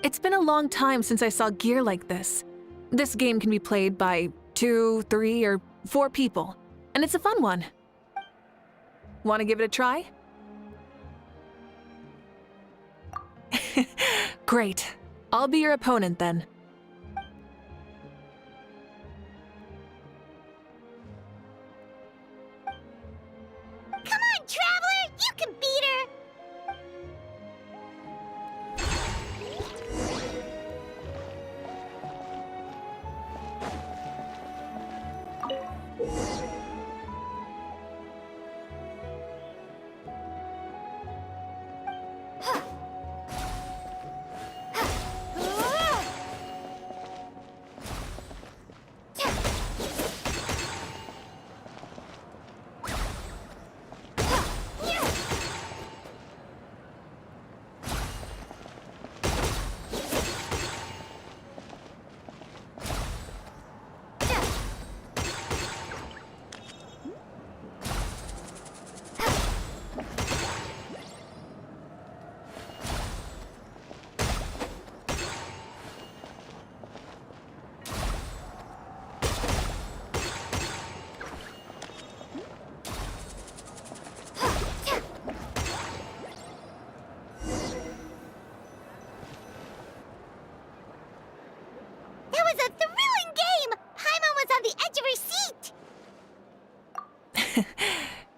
It's been a long time since I saw gear like this. This game can be played by 2, 3, or 4 people, and it's a fun one. Want to give it a try? Great. I'll be your opponent then. Come on, Traveler! You can beat her!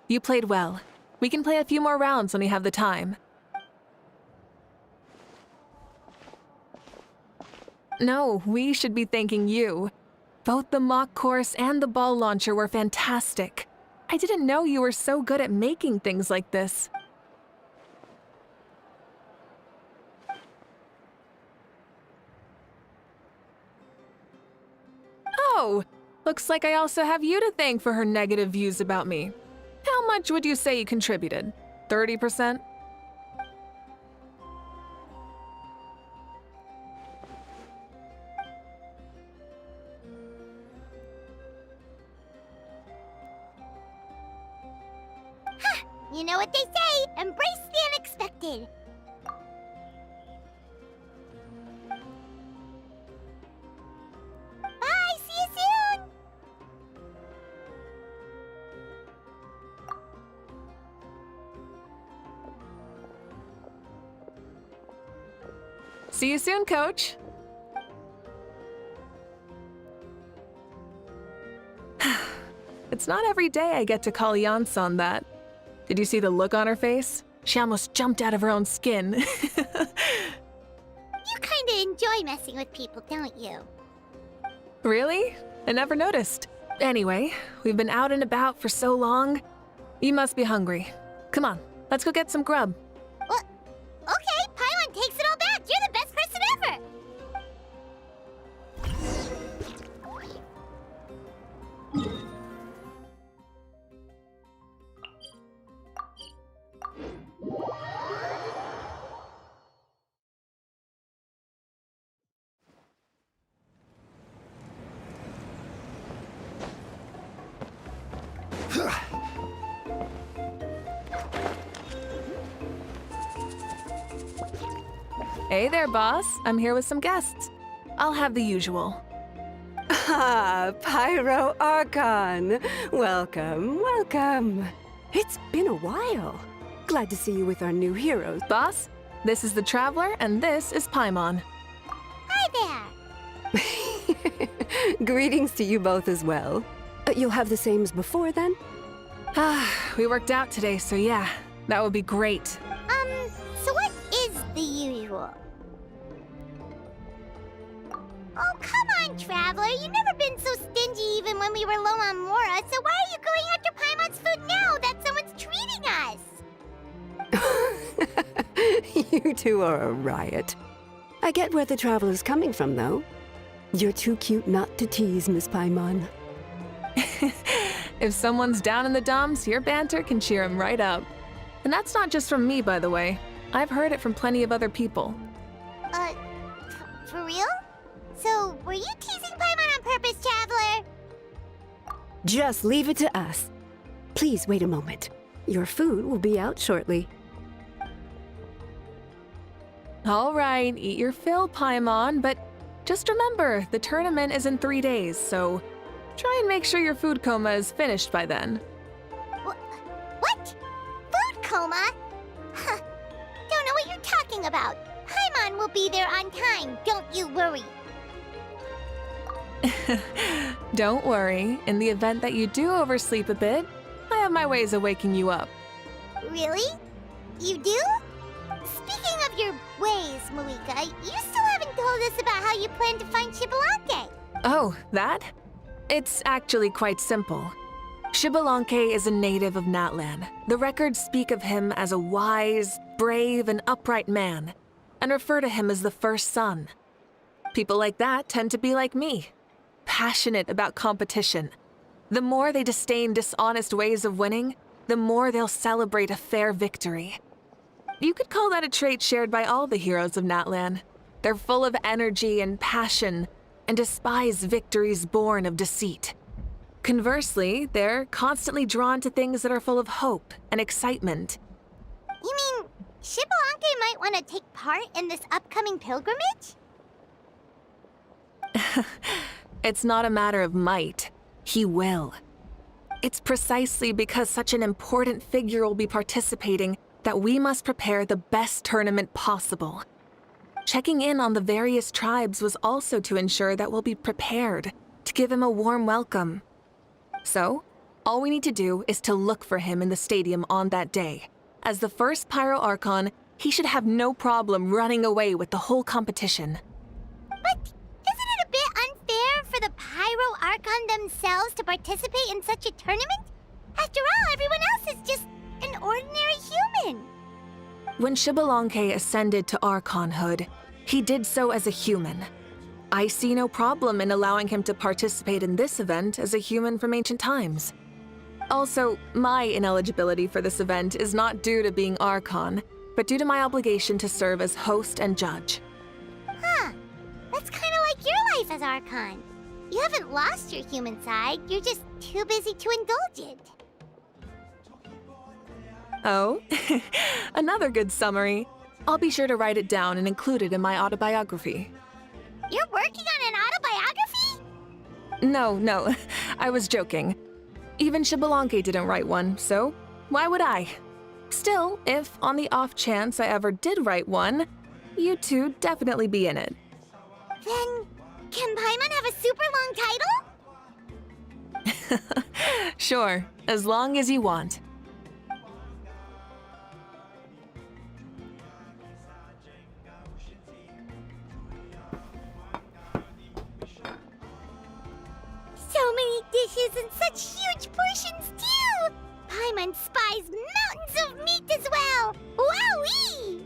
You played well. We can play a few more rounds when we have the time. No, we should be thanking you. Both the mock course and the ball launcher were fantastic. I didn't know you were so good at making things like this. Oh, looks like I also have you to thank for her negative views about me. How much would you say you contributed? 30%? You know what they say, embrace the unexpected. Bye, see you soon! See you soon, Coach. It's not every day I get to call Yansan that. Did you see the look on her face? She almost jumped out of her own skin. You kinda enjoy messing with people, don't you? Really? I never noticed. Anyway, we've been out and about for so long. You must be hungry. Come on, let's go get some grub. Well, okay, Paimon takes it all back. You're the best person ever. Hey there, boss. I'm here with some guests. I'll have the usual. Ah, Pyro Archon. Welcome, welcome. It's been a while. Glad to see you with our new heroes. Boss, this is the Traveler, and this is Paimon. Hi there. Greetings to you both as well. You'll have the same as before, then? We worked out today, so yeah, that would be great. So what is the usual? Oh, come on, Traveler. You've never been so stingy even when we were low on Mora, so why are you going after Paimon's food now that someone's treating us? You two are a riot. I get where the Traveler's coming from, though. You're too cute not to tease, Miss Paimon. If someone's down in the dumps, your banter can cheer him right up. And that's not just from me, by the way. I've heard it from plenty of other people. For real? So, were you teasing Paimon on purpose, Traveler? Just leave it to us. Please wait a moment. Your food will be out shortly. All right, eat your fill, Paimon, but just remember, the tournament is in 3 days, so try and make sure your food coma is finished by then. What? Food coma? Huh. Don't know what you're talking about. Paimon will be there on time, don't you worry. Don't worry, in the event that you do oversleep a bit, I have my ways of waking you up. Really? You do? Speaking of your ways, Mavuika, you still haven't told us about how you plan to find Xbalanque. Oh, that? It's actually quite simple. Xbalanque is a native of Natlan. The records speak of him as a wise, brave, and upright man, and refer to him as the first son. People like that tend to be like me, passionate about competition. The more they disdain dishonest ways of winning, the more they'll celebrate a fair victory. You could call that a trait shared by all the heroes of Natlan. They're full of energy and passion, and despise victories born of deceit. Conversely, they're constantly drawn to things that are full of hope and excitement. You mean Xbalanque might want to take part in this upcoming pilgrimage? It's not a matter of might. He will. It's precisely because such an important figure will be participating that we must prepare the best tournament possible. Checking in on the various tribes was also to ensure that we'll be prepared to give him a warm welcome. So, all we need to do is to look for him in the stadium on that day. As the first Pyro Archon, he should have no problem running away with the whole competition. But isn't it a bit unfair for the Pyro Archon themselves to participate in such a tournament? After all, everyone else is just an ordinary human. When Xbalanque ascended to Archonhood, he did so as a human. I see no problem in allowing him to participate in this event as a human from ancient times. Also, my ineligibility for this event is not due to being Archon, but due to my obligation to serve as host and judge. Huh. That's kind of like your life as Archon. You haven't lost your human side, you're just too busy to indulge it. Oh, another good summary. I'll be sure to write it down and include it in my autobiography. You're working on an autobiography? No, I was joking. Even Xbalanque didn't write one, so why would I? Still, if on the off chance I ever did write one, you two definitely be in it. Then, can Paimon have a super long title? Sure, as long as you want. So many dishes and such huge portions, too! Paimon spies mountains of meat as well! Wowee!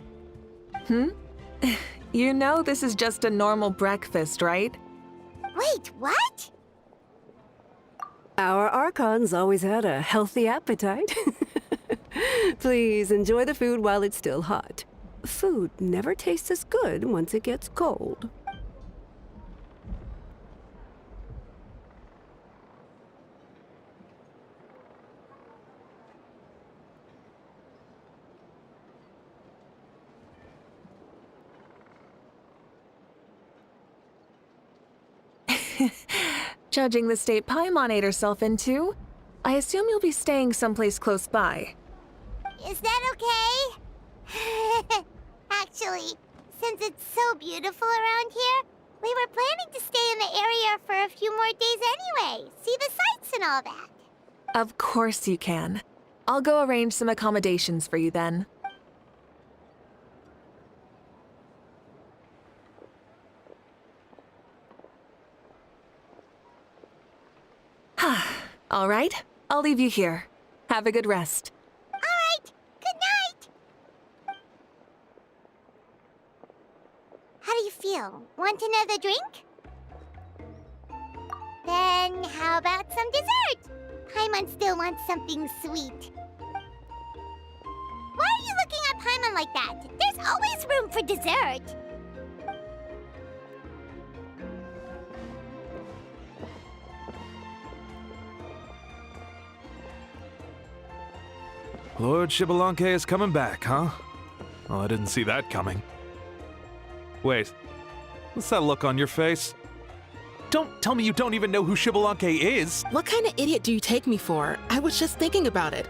You know this is just a normal breakfast, right? Wait, what? Our Archons always had a healthy appetite. Please enjoy the food while it's still hot. Food never tastes as good once it gets cold. Judging the state Paimon ate herself into, I assume you'll be staying someplace close by. Is that okay? Actually, since it's so beautiful around here, we were planning to stay in the area for a few more days anyway. See the sights and all that. Of course you can. I'll go arrange some accommodations for you then. All right, I'll leave you here. Have a good rest. All right, good night. How do you feel? Want another drink? Then how about some dessert? Paimon still wants something sweet. Why are you looking at Paimon like that? There's always room for dessert. Lord Xbalanque is coming back, huh? Well, I didn't see that coming. Wait, what's that look on your face? Don't tell me you don't even know who Shibalanke is! What kind of idiot do you take me for? I was just thinking about it.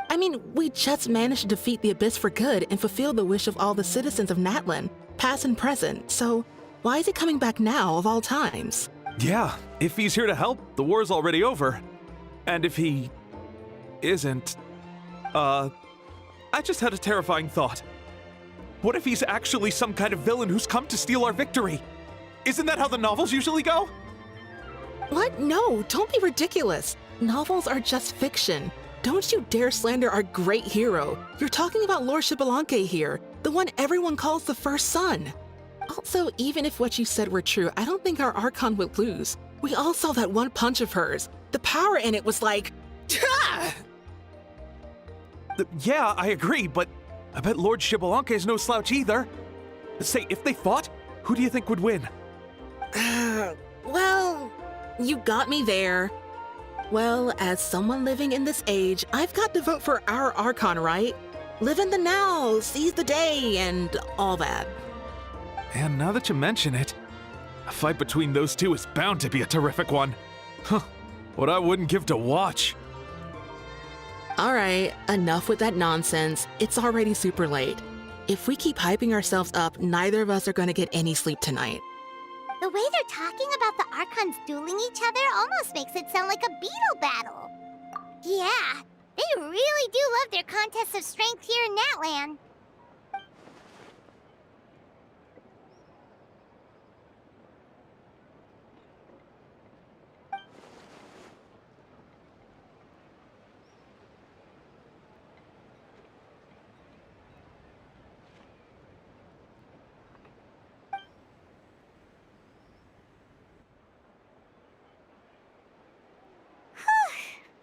I mean, we just managed to defeat the Abyss for good and fulfill the wish of all the citizens of Natlan, past and present, so why is he coming back now of all times? Yeah, if he's here to help, the war's already over. And if he isn't, I just had a terrifying thought. What if he's actually some kind of villain who's come to steal our victory? Isn't that how the novels usually go? What? No, don't be ridiculous. Novels are just fiction. Don't you dare slander our great hero. You're talking about Lord Shibalanke here, the one everyone calls the First Son. Also, even if what you said were true, I don't think our Archon would lose. We all saw that one punch of hers. The power in it was like... Yeah, I agree, but I bet Lord Shibalanke is no slouch either. Say, if they fought, who do you think would win? Well, you got me there. Well, as someone living in this age, I've got to vote for our Archon, right? Live in the now, seize the day, and all that. And now that you mention it, a fight between those two is bound to be a terrific one. Huh, what I wouldn't give to watch. All right, enough with that nonsense. It's already super late. If we keep hyping ourselves up, neither of us are going to get any sleep tonight. The way they're talking about the Archons dueling each other almost makes it sound like a beetle battle. Yeah, they really do love their contests of strength here in Natlan.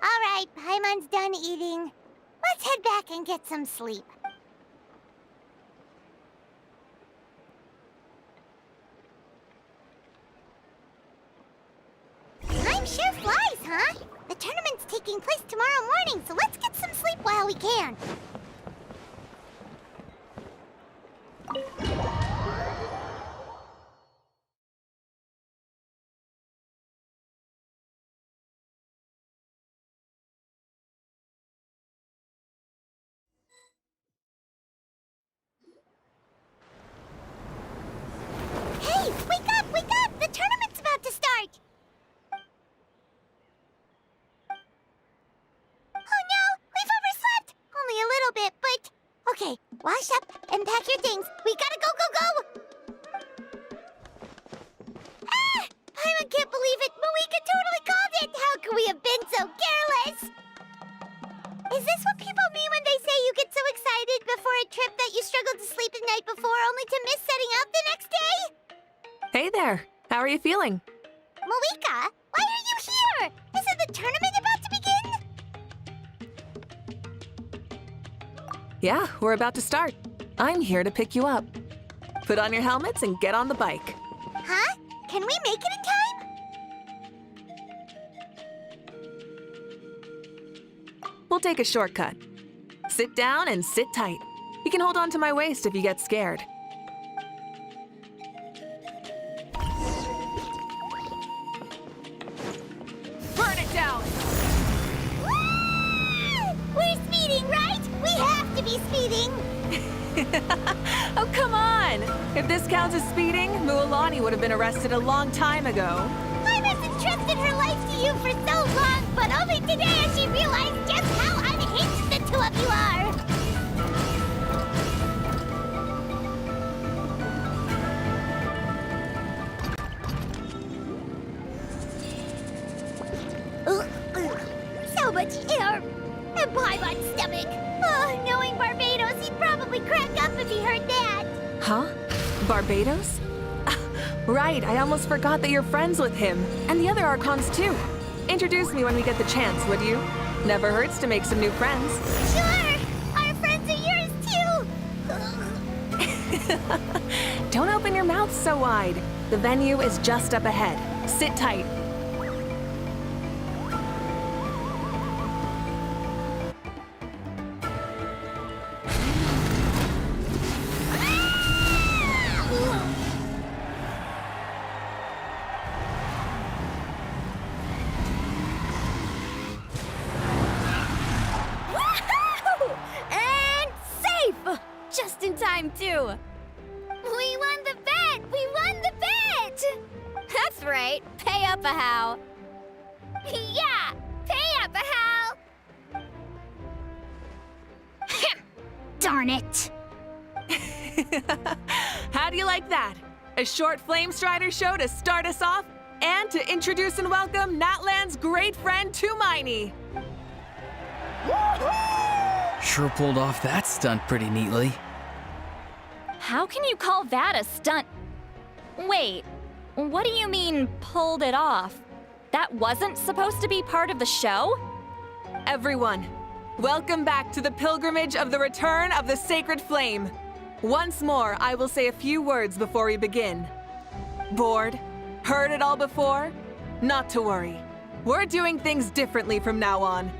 Alright, Paimon's done eating. Let's head back and get some sleep. Time sure flies, huh? The tournament's taking place tomorrow morning, so let's get some sleep while we can. Hey, wake up, wake up! The tournament's about to start! Oh no, we've overslept! Only a little bit, but... Okay, wash up and pack your things. We gotta go, go, go! Ah! Paimon can't believe it! Mavuika totally called it! How could we have been so careless? Is this what people mean when they say you get so excited before a trip that you struggled to sleep the night before only to miss setting out the next day? Hey there, how are you feeling? Mavuika, why are you here? Isn't the tournament about to begin? Yeah, we're about to start. I'm here to pick you up. Put on your helmets and get on the bike. Huh? Can we make it in time? We'll take a shortcut. Sit down and sit tight. You can hold on to my waist if you get scared. Burn it down! Ah! We're speeding, right? We have to be speeding! Oh, come on! If this counts as speeding, Mualani would have been arrested a long time ago. I've entrusted her life to you for so long, but only today has she realized just how unhinged the two of you are! So much air! And Paimon's stomach! Oh, knowing Barbados, he'd probably crack up if he heard that! Huh? Barbados? Right, I almost forgot that you're friends with him. And the other Archons, too. Introduce me when we get the chance, would you? Never hurts to make some new friends. Sure! Our friends are yours, too! Don't open your mouth so wide. The venue is just up ahead. Sit tight. We won the bet! We won the bet! That's right. Pay up a how. Yeah! Pay up a how! Darn it! How do you like that? A short Flame Strider show to start us off and to introduce and welcome Natlan's great friend Tumaini. Sure pulled off that stunt pretty neatly. How can you call that a stunt? Wait, what do you mean, pulled it off? That wasn't supposed to be part of the show? Everyone, welcome back to the pilgrimage of the return of the sacred flame. Once more, I will say a few words before we begin. Bored? Heard it all before? Not to worry. We're doing things differently from now on.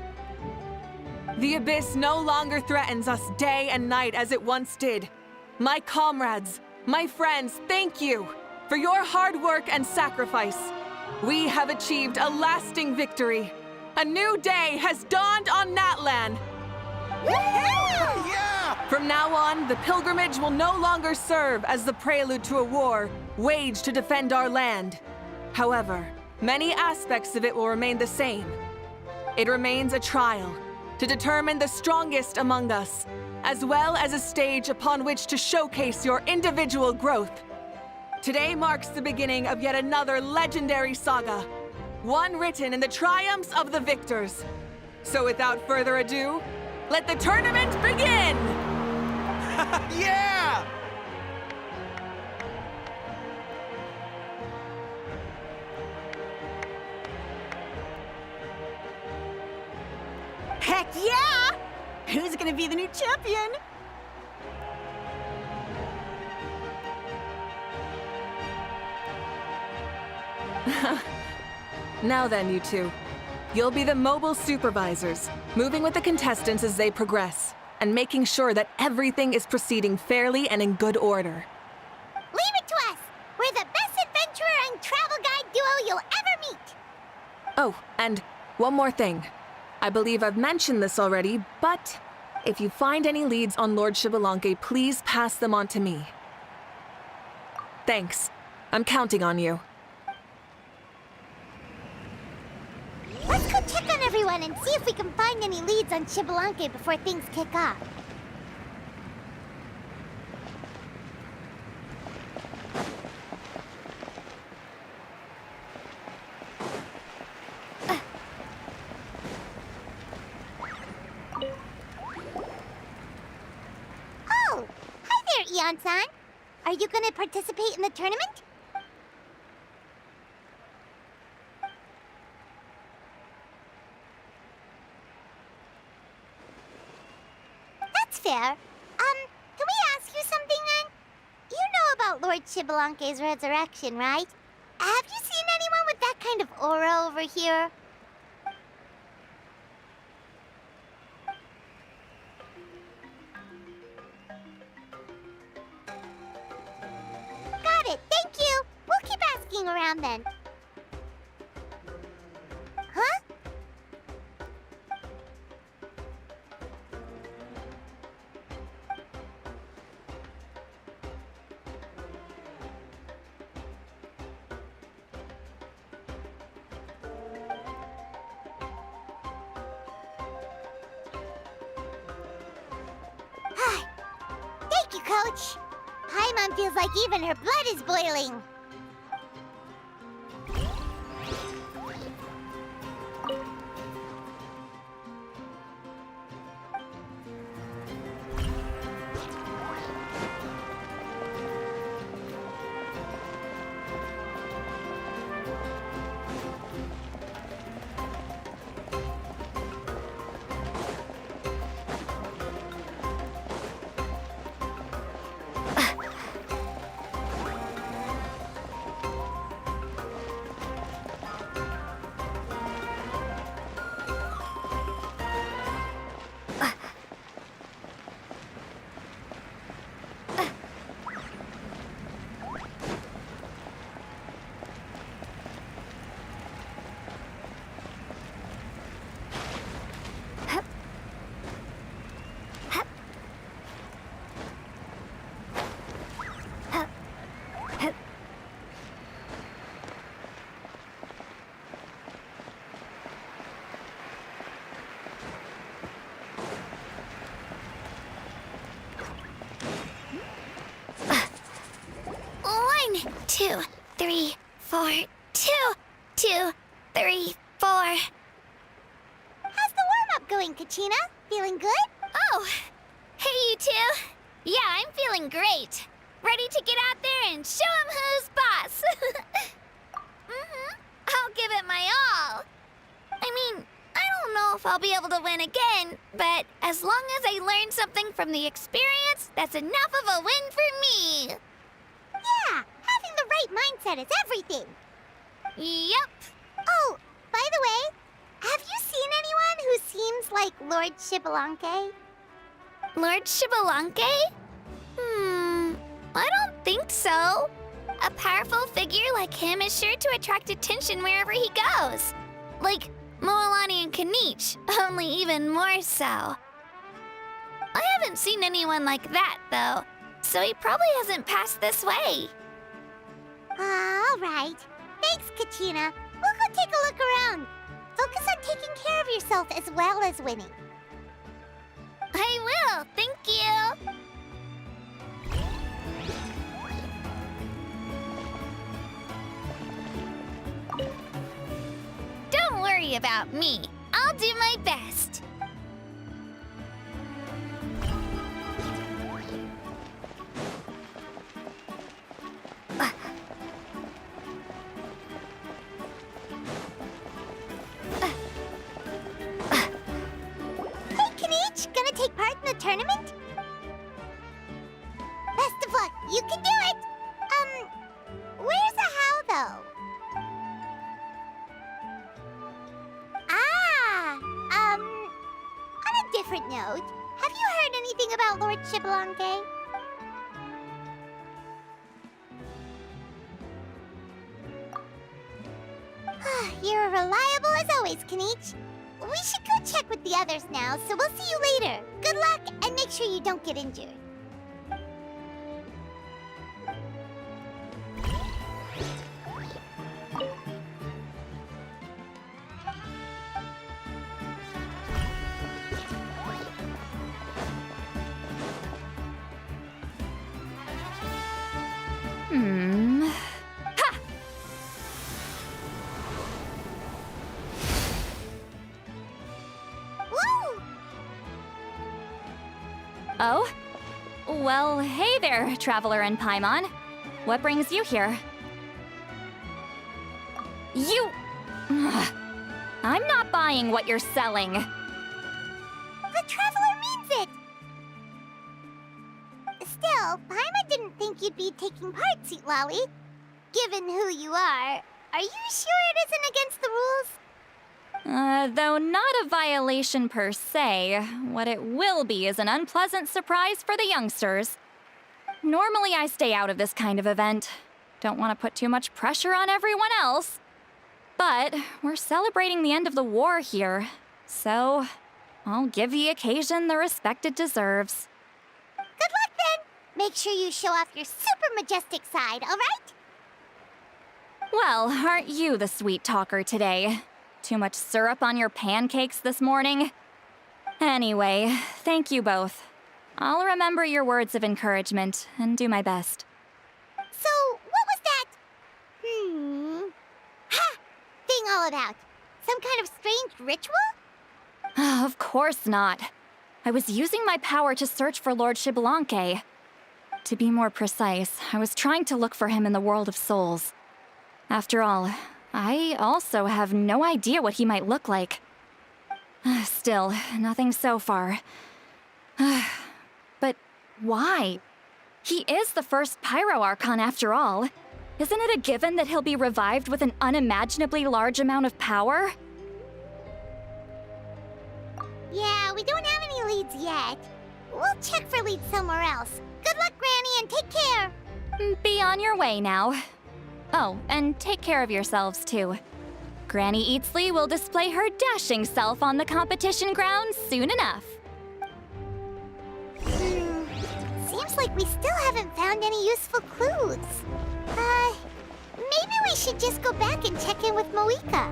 The abyss no longer threatens us day and night as it once did. My comrades, my friends, thank you for your hard work and sacrifice. We have achieved a lasting victory. A new day has dawned on Natlan. From now on, the pilgrimage will no longer serve as the prelude to a war waged to defend our land. However, many aspects of it will remain the same. It remains a trial to determine the strongest among us, as well as a stage upon which to showcase your individual growth. Today marks the beginning of yet another legendary saga, one written in the triumphs of the victors. So without further ado, let the tournament begin! Yeah! Heck yeah! Who's gonna be the new champion? Now then, you two. You'll be the mobile supervisors, moving with the contestants as they progress, and making sure that everything is proceeding fairly and in good order. Leave it to us! We're the best adventurer and travel guide duo you'll ever meet! Oh, and one more thing. I believe I've mentioned this already, but if you find any leads on Lord Xbalanque, please pass them on to me. Thanks. I'm counting on you. Let's go check on everyone and see if we can find any leads on Xbalanque before things kick off. Oh! Hi there, Eon-san! Are you gonna participate in the tournament? That's fair. Can we ask you something then? You know about Lord Xbalanque's resurrection, right? Have you seen anyone with that kind of aura over here? Got it, thank you. We'll keep asking around then. Huh? Thank you, Coach. Paimon feels like even her blood is boiling. 2, 3, 4, 2, 2, 3, 4. How's the warm-up going, Kachina? Feeling good? Oh, hey, you two. Yeah, I'm feeling great. Ready to get out there and show 'em who's boss. I'll give it my all. I mean, I don't know if I'll be able to win again, but as long as I learn something from the experience, that's enough of a win for me. Yeah, having the right mindset is everything. Yep. Oh, by the way, have you seen anyone who seems like Lord Shibalanke? Lord Shibalanke? I don't think so. A powerful figure like him is sure to attract attention wherever he goes. Like Moalani and Kanich, only even more so. I haven't seen anyone like that, though, so he probably hasn't passed this way. All right. Thanks, Kachina. We'll go take a look around. Focus on taking care of yourself as well as winning. I will, thank you. Don't worry about me. I'll do my best. Hey, Kanich, gonna take part in the tournament? Best of luck. You can do it. Where's the how, though? On a different note, have you heard anything about Lord Shibalanke? You're reliable as always, Kanich. We should go check with the others now, so we'll see you later. Good luck, and make sure you don't get injured. Ha! Woo! Oh? Well, hey there, Traveler and Paimon. What brings you here? You... I'm not buying what you're selling. The Traveler means it! Still, Paimon didn't think you'd be taking part, Sweet Lolly. Given who you are you sure it isn't against the rules? Though not a violation per se, what it will be is an unpleasant surprise for the youngsters. Normally I stay out of this kind of event. Don't want to put too much pressure on everyone else. But we're celebrating the end of the war here, so I'll give the occasion the respect it deserves. Good luck, then! Make sure you show off your super majestic side, all right? Well, aren't you the sweet talker today? Too much syrup on your pancakes this morning? Anyway, thank you both. I'll remember your words of encouragement and do my best. So, what was that? Ha! Thing all about? Some kind of strange ritual? Of course not. I was using my power to search for Lord Shibalanke. To be more precise, I was trying to look for him in the world of souls. After all, I also have no idea what he might look like. Still, nothing so far. But why? He is the first Pyro Archon after all. Isn't it a given that he'll be revived with an unimaginably large amount of power? Yeah, we don't have any leads yet. We'll check for leads somewhere else. Good luck, Granny, and take care! Be on your way now. Oh, and take care of yourselves, too. Granny Eatsley will display her dashing self on the competition grounds soon enough. Seems like we still haven't found any useful clues. Maybe we should just go back and check in with Mavuika.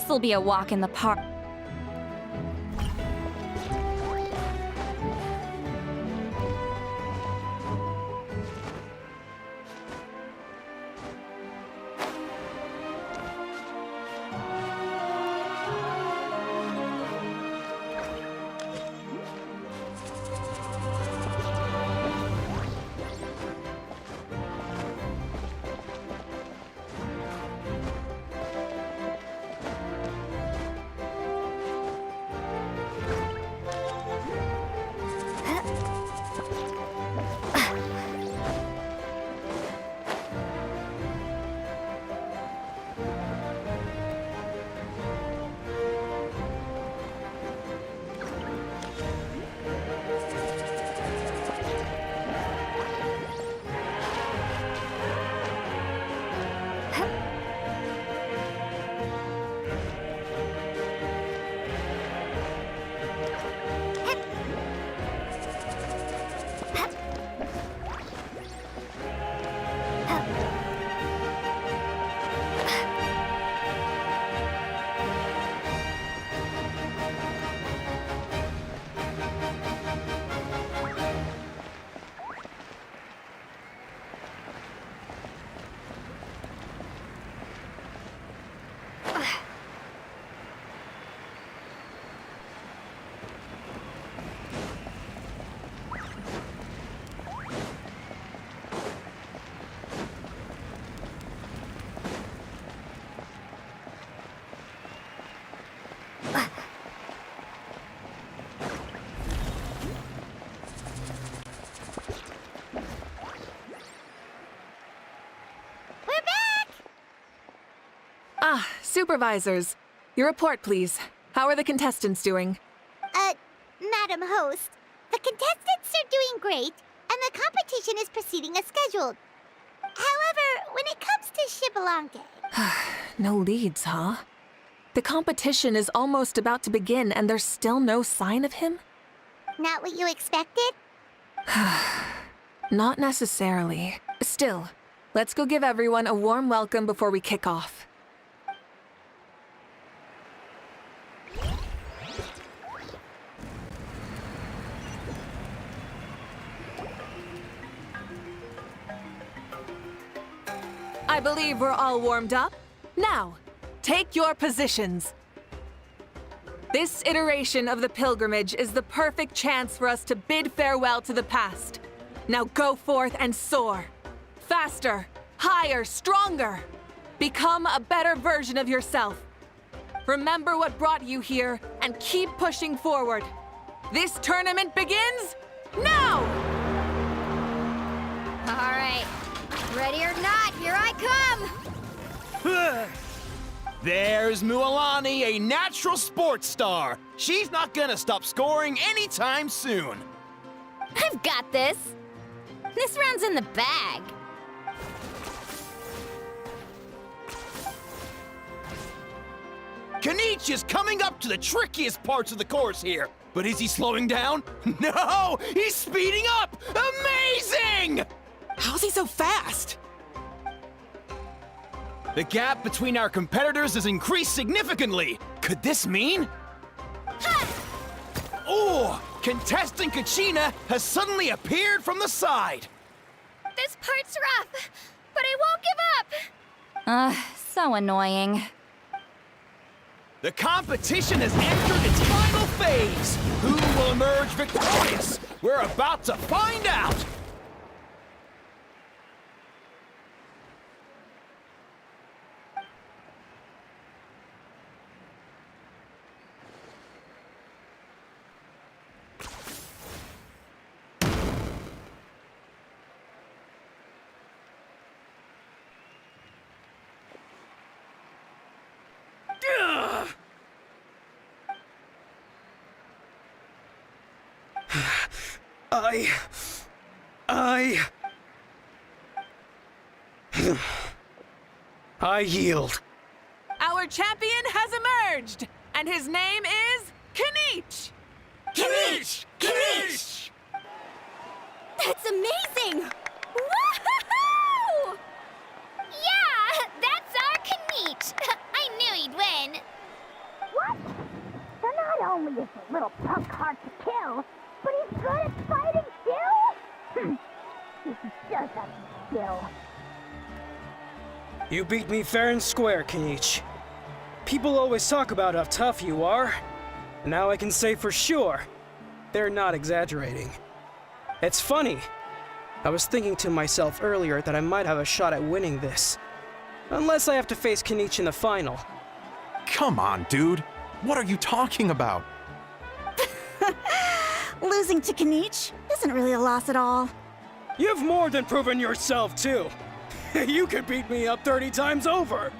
This'll be a walk in the park. Supervisors, your report, please. How are the contestants doing? Madam Host, the contestants are doing great, and the competition is proceeding as scheduled. However, when it comes to Shibalanke... No leads, huh? The competition is almost about to begin, and there's still no sign of him? Not what you expected? Not necessarily. Still, let's go give everyone a warm welcome before we kick off. I believe we're all warmed up. Now, take your positions. This iteration of the pilgrimage is the perfect chance for us to bid farewell to the past. Now go forth and soar. Faster, higher, stronger. Become a better version of yourself. Remember what brought you here and keep pushing forward. This tournament begins now! All right. Ready or not, here I come! There's Mualani, a natural sports star. She's not gonna stop scoring anytime soon. I've got this. This round's in the bag. Kanich is coming up to the trickiest parts of the course here. But is he slowing down? No! He's speeding up! Amazing! How's he so fast? The gap between our competitors has increased significantly. Could this mean? Oh! Contestant Kachina has suddenly appeared from the side. This part's rough, but I won't give up. So annoying. The competition has entered its final phase. Who will emerge victorious? We're about to find out. I yield. Our champion has emerged, and his name is Kanich! Kanich! Kanich! That's amazing! Woohoo! Yeah, that's our Kanich. I knew he'd win. still. You beat me fair and square, Kenichi. People always talk about how tough you are. Now I can say for sure, they're not exaggerating. It's funny. I was thinking to myself earlier that I might have a shot at winning this. Unless I have to face Kenichi in the final. Come on, dude. What are you talking about? Losing to Kenichi isn't really a loss at all. You've more than proven yourself, too. You could beat me up 30 times over.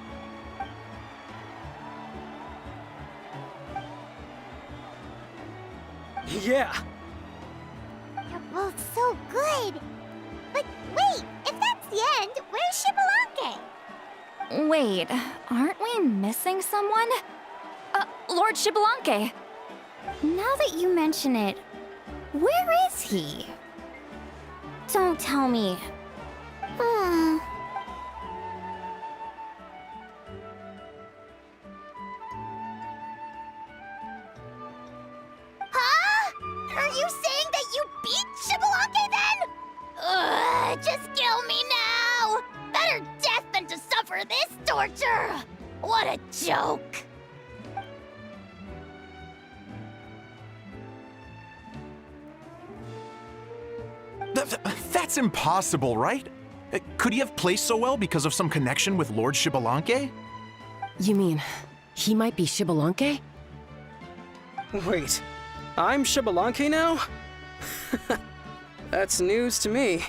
Yeah. You're both so good. But wait, if that's the end, where's Shibalanke? Wait, aren't we missing someone? Lord Shibalanke. Now that you mention it, where is he? Don't tell me. Huh? Are you saying that you beat Shibalanke then? Ugh, just kill me now! Better death than to suffer this torture! What a joke! That's impossible, right? Could he have placed so well because of some connection with Lord Shibalanke? You mean, he might be Shibalanke? Wait, I'm Shibalanke now? That's news to me.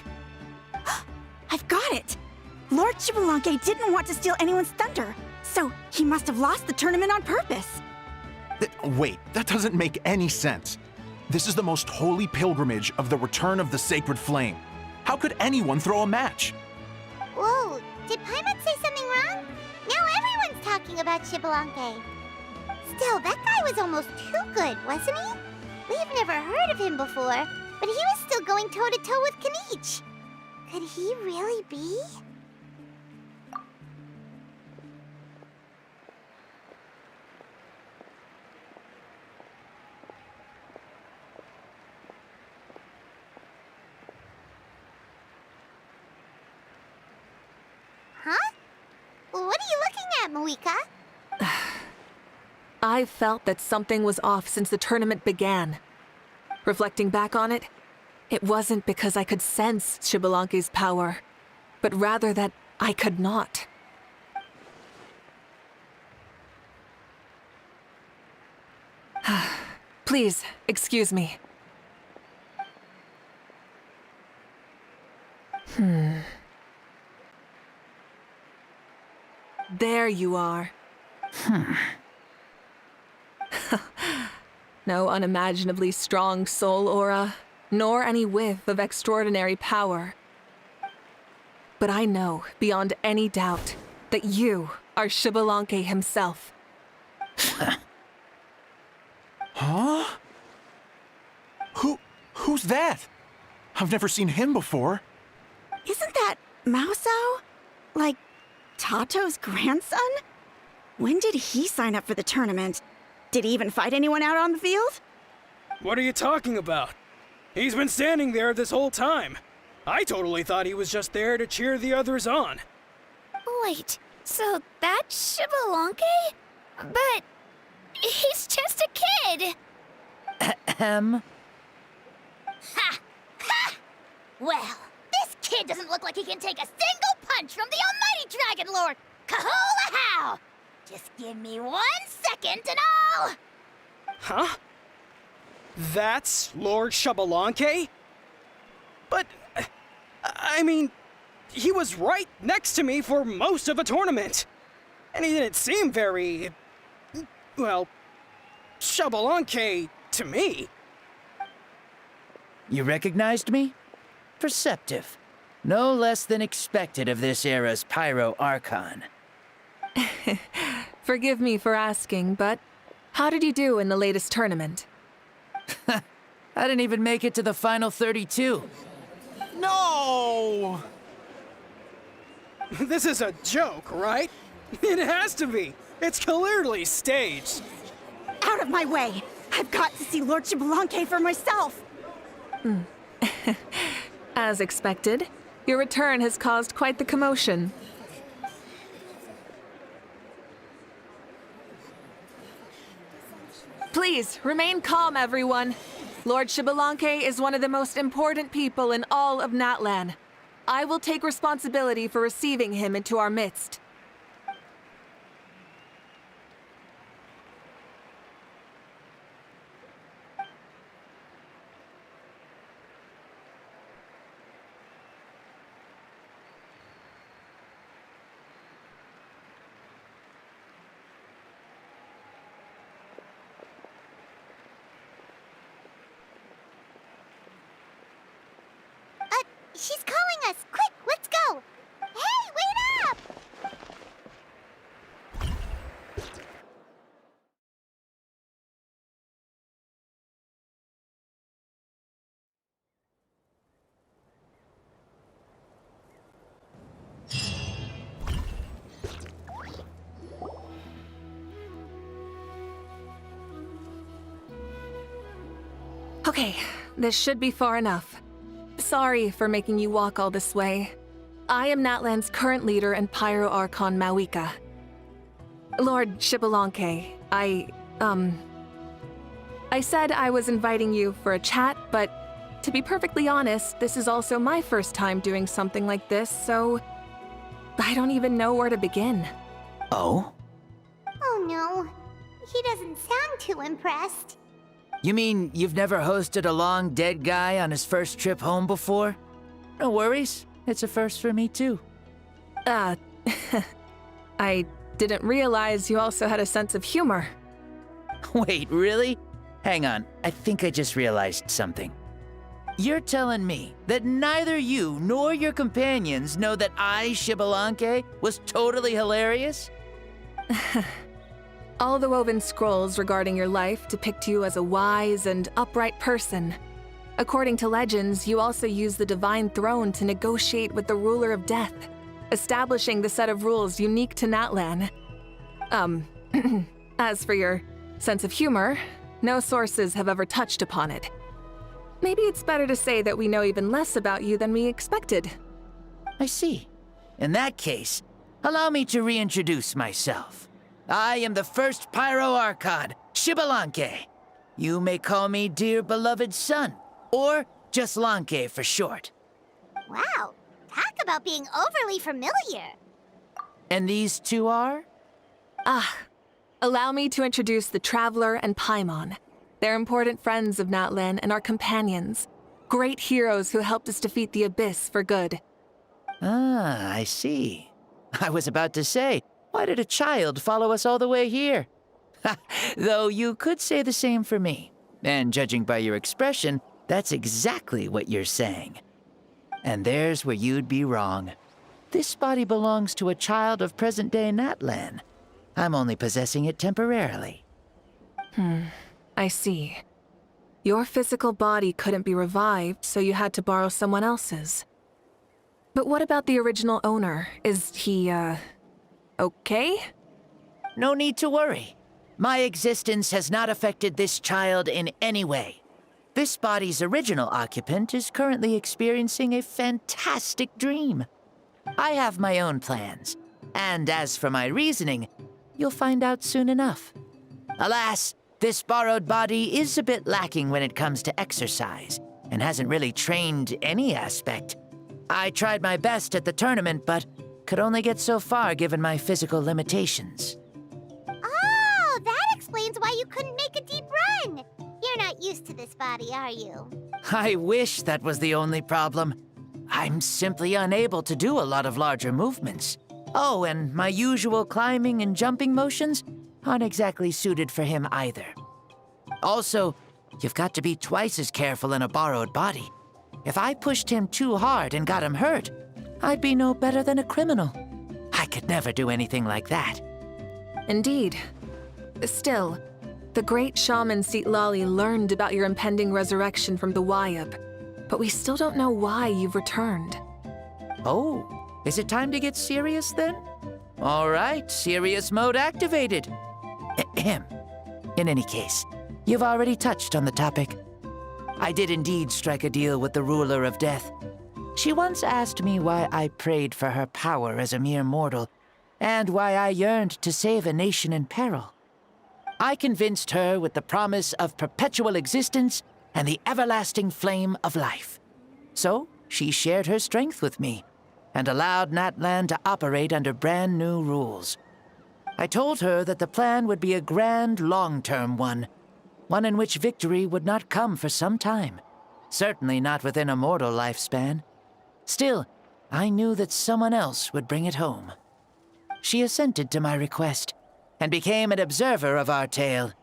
I've got it! Lord Shibalanke didn't want to steal anyone's thunder, so he must have lost the tournament on purpose. Wait, that doesn't make any sense. This is the most holy pilgrimage of the return of the sacred flame. How could anyone throw a match? Whoa, did Paimon say something wrong? Now everyone's talking about Shibalanke. Still, that guy was almost too good, wasn't he? We've never heard of him before, but he was still going toe-to-toe with Kenichi. Could he really be? Huh? What are you looking at, Mavuika? I felt that something was off since the tournament began. Reflecting back on it, it wasn't because I could sense Shibalanke's power, but rather that I could not. Please, excuse me. There you are. No unimaginably strong soul aura, nor any whiff of extraordinary power. But I know, beyond any doubt, that you are Shibalanke himself. Huh? Who's that? I've never seen him before. Isn't that Mauso? Like, Tato's grandson? When did he sign up for the tournament? Did he even fight anyone out on the field? What are you talking about? He's been standing there this whole time. I totally thought he was just there to cheer the others on. Wait, so that's Shibalanke? But he's just a kid. Ha! Ha! Well, this kid doesn't look like he can take a single punch from the almighty Dragon Lord! Kahola how! Just give me 1 second and I'll... Huh? That's Lord Shibalanke? But, I mean, he was right next to me for most of the tournament. And he didn't seem very, well, Shibalanke to me. You recognized me? Perceptive. No less than expected of this era's Pyro Archon. Forgive me for asking, but how did you do in the latest tournament? I didn't even make it to the final 32. No! This is a joke, right? It has to be. It's clearly staged. Out of my way! I've got to see Lord Shibalanke for myself! As expected, Your return has caused quite the commotion. Please, remain calm, everyone. Lord Xbalanque is one of the most important people in all of Natlan. I will take responsibility for receiving him into our midst. She's calling us! Quick, let's go! Hey, wait up! Okay, this should be far enough. Sorry for making you walk all this way. I am Natlan's current leader and Pyro Archon Mavuika. Lord Xbalanque, I said I was inviting you for a chat, but to be perfectly honest, this is also my first time doing something like this, so I don't even know where to begin. Oh? Oh no, he doesn't sound too impressed. You mean you've never hosted a long dead guy on his first trip home before? No worries. It's a first for me, too. I didn't realize you also had a sense of humor. Wait, really? Hang on. I think I just realized something. You're telling me that neither you nor your companions know that I, Xbalanque, was totally hilarious? All the woven scrolls regarding your life depict you as a wise and upright person. According to legends, you also use the Divine Throne to negotiate with the Ruler of Death, establishing the set of rules unique to Natlan. As for your sense of humor, no sources have ever touched upon it. Maybe it's better to say that we know even less about you than we expected. I see. In that case, allow me to reintroduce myself. I am the first Pyro Archon, Xbalanque. You may call me dear beloved son, or just Lanque for short. Wow, talk about being overly familiar. And these two are? Allow me to introduce the Traveler and Paimon. They're important friends of Natlan and our companions. Great heroes who helped us defeat the Abyss for good. Ah, I see. I was about to say, why did a child follow us all the way here? Though you could say the same for me. And judging by your expression, that's exactly what you're saying. And there's where you'd be wrong. This body belongs to a child of present-day Natlan. I'm only possessing it temporarily. I see. Your physical body couldn't be revived, so you had to borrow someone else's. But what about the original owner? Is he, okay? No need to worry. My existence has not affected this child in any way. This body's original occupant is currently experiencing a fantastic dream. I have my own plans, and as for my reasoning, you'll find out soon enough. Alas, this borrowed body is a bit lacking when it comes to exercise, and hasn't really trained any aspect. I tried my best at the tournament, but could only get so far given my physical limitations. Oh, that explains why you couldn't make a deep run. You're not used to this body, are you? I wish that was the only problem. I'm simply unable to do a lot of larger movements. Oh, and my usual climbing and jumping motions aren't exactly suited for him either. Also, you've got to be twice as careful in a borrowed body. If I pushed him too hard and got him hurt, I'd be no better than a criminal. I could never do anything like that. Indeed. Still, the great shaman Lali learned about your impending resurrection from the Wayab, but we still don't know why you've returned. Oh, is it time to get serious then? All right, serious mode activated. Ahem. In any case, you've already touched on the topic. I did indeed strike a deal with the Ruler of Death. She once asked me why I prayed for her power as a mere mortal, and why I yearned to save a nation in peril. I convinced her with the promise of perpetual existence and the everlasting flame of life. So, she shared her strength with me, and allowed Natlan to operate under brand new rules. I told her that the plan would be a grand, long-term one in which victory would not come for some time, certainly not within a mortal lifespan. Still, I knew that someone else would bring it home. She assented to my request, and became an observer of our tale.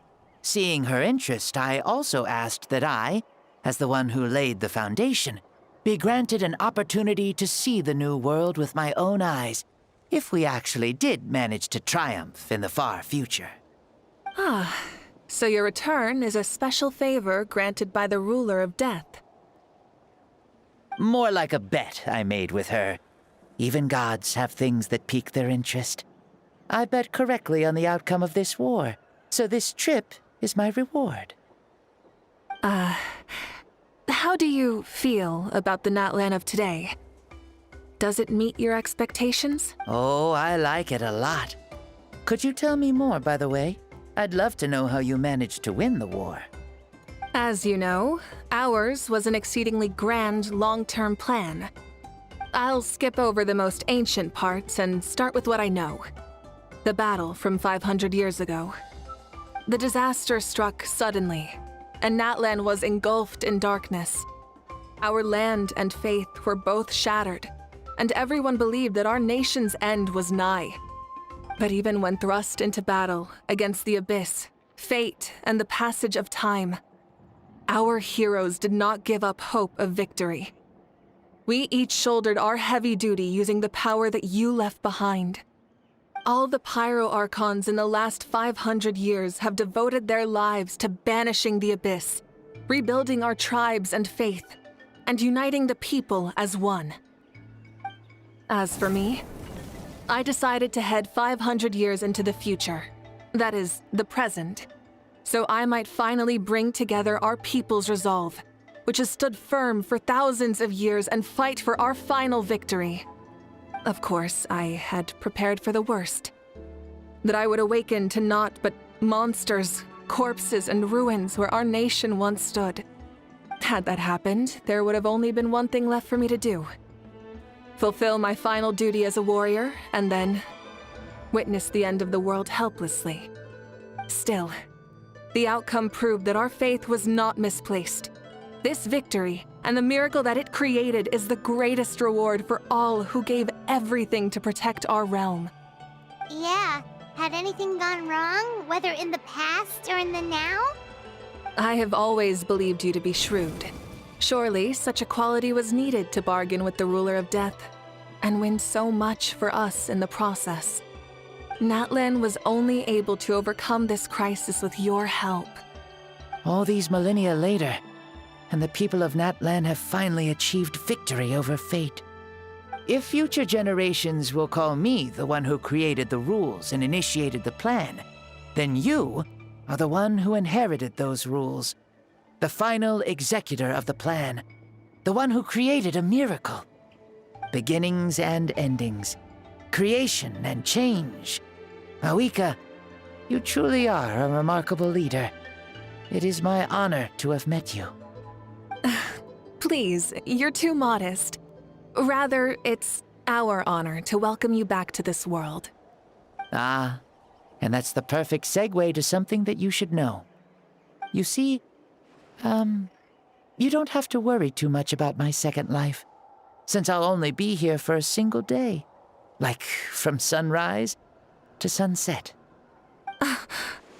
Seeing her interest, I also asked that I, as the one who laid the foundation, be granted an opportunity to see the new world with my own eyes, if we actually did manage to triumph in the far future. Ah, so your return is a special favor granted by the ruler of death. More like a bet I made with her. Even gods have things that pique their interest. I bet correctly on the outcome of this war, so this trip is my reward. How do you feel about the Natlan of today? Does it meet your expectations? Oh, I like it a lot. Could you tell me more, by the way? I'd love to know how you managed to win the war. As you know, ours was an exceedingly grand, long-term plan. I'll skip over the most ancient parts and start with what I know. The battle from 500 years ago. The disaster struck suddenly, and Natlan was engulfed in darkness. Our land and faith were both shattered, and everyone believed that our nation's end was nigh. But even when thrust into battle against the abyss, fate, and the passage of time, our heroes did not give up hope of victory. We each shouldered our heavy duty using the power that you left behind. All the Pyro Archons in the last 500 years have devoted their lives to banishing the abyss, rebuilding our tribes and faith, and uniting the people as one. As for me, I decided to head 500 years into the future, that is, the present, so I might finally bring together our people's resolve, which has stood firm for thousands of years, and fight for our final victory. Of course, I had prepared for the worst. That I would awaken to naught but monsters, corpses, and ruins where our nation once stood. Had that happened, there would have only been one thing left for me to do. Fulfill my final duty as a warrior, and then witness the end of the world helplessly. Still, the outcome proved that our faith was not misplaced. This victory, and the miracle that it created, is the greatest reward for all who gave everything to protect our realm. Yeah, had anything gone wrong, whether in the past or in the now? I have always believed you to be shrewd. Surely, such a quality was needed to bargain with the ruler of death, and win so much for us in the process. Natlan was only able to overcome this crisis with your help. All these millennia later, and the people of Natlan have finally achieved victory over fate. If future generations will call me the one who created the rules and initiated the plan, then you are the one who inherited those rules, the final executor of the plan, the one who created a miracle. Beginnings and endings, creation and change. Mavuika, you truly are a remarkable leader. It is my honor to have met you. Please, you're too modest. Rather, it's our honor to welcome you back to this world. Ah, and that's the perfect segue to something that you should know. You see, you don't have to worry too much about my second life, since I'll only be here for a single day, like from sunrise to sunset.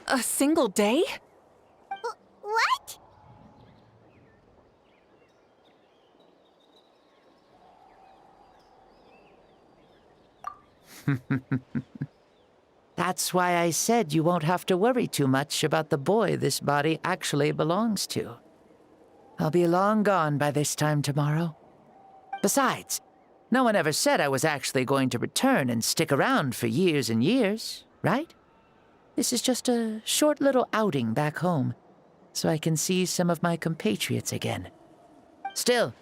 A single day? What? That's why I said you won't have to worry too much about the boy this body actually belongs to. I'll be long gone by this time tomorrow. Besides, no one ever said I was actually going to return and stick around for years and years, right? This is just a short little outing back home, so I can see some of my compatriots again. Still,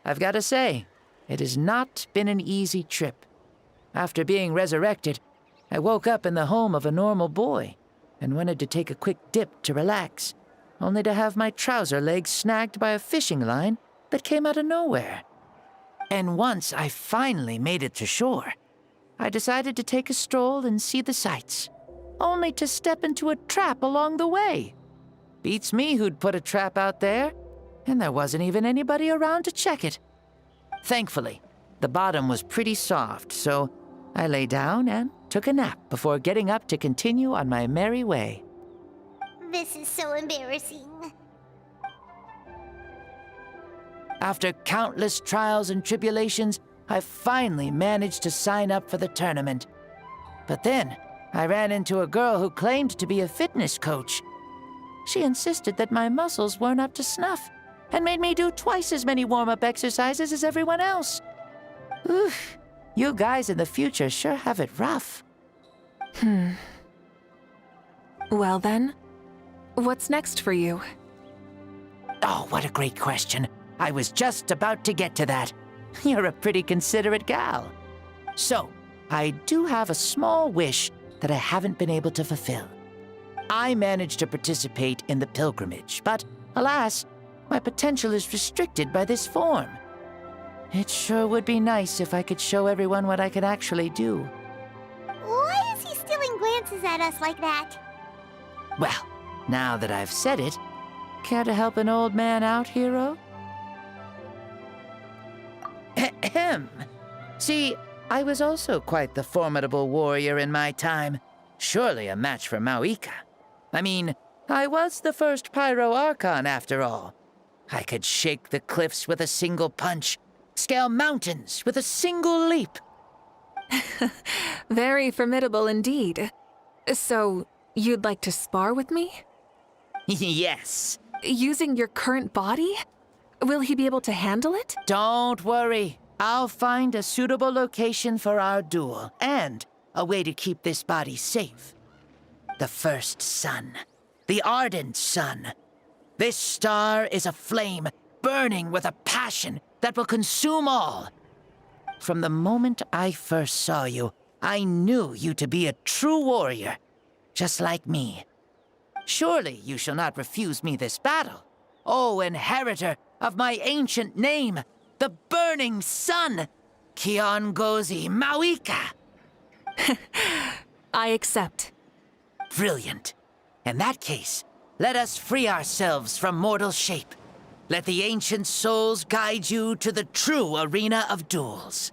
I've got to say, it has not been an easy trip. After being resurrected, I woke up in the home of a normal boy and wanted to take a quick dip to relax, only to have my trouser legs snagged by a fishing line that came out of nowhere. And once I finally made it to shore, I decided to take a stroll and see the sights, only to step into a trap along the way. Beats me who'd put a trap out there, and there wasn't even anybody around to check it. Thankfully, the bottom was pretty soft, so I lay down and took a nap before getting up to continue on my merry way. This is so embarrassing. After countless trials and tribulations, I finally managed to sign up for the tournament. But then, I ran into a girl who claimed to be a fitness coach. She insisted that my muscles weren't up to snuff, and made me do twice as many warm-up exercises as everyone else. Oof, you guys in the future sure have it rough. Well then, what's next for you? Oh, what a great question. I was just about to get to that. You're a pretty considerate gal. So, I do have a small wish that I haven't been able to fulfill. I managed to participate in the pilgrimage, but alas, my potential is restricted by this form. It sure would be nice if I could show everyone what I can actually do. Why is he stealing glances at us like that? Well, now that I've said it, care to help an old man out, hero? Ahem. See, I was also quite the formidable warrior in my time. Surely a match for Mavuika. I mean, I was the first Pyro Archon after all. I could shake the cliffs with a single punch, scale mountains with a single leap. Very formidable indeed. So, you'd like to spar with me? Yes. Using your current body? Will he be able to handle it? Don't worry. I'll find a suitable location for our duel, and a way to keep this body safe. The first sun. The ardent sun. This star is a flame, burning with a passion that will consume all. From the moment I first saw you, I knew you to be a true warrior, just like me. Surely you shall not refuse me this battle, O inheritor of my ancient name, the burning sun, Kiongozi Mavuika. I accept. Brilliant. In that case, let us free ourselves from mortal shape. Let the ancient souls guide you to the true arena of duels.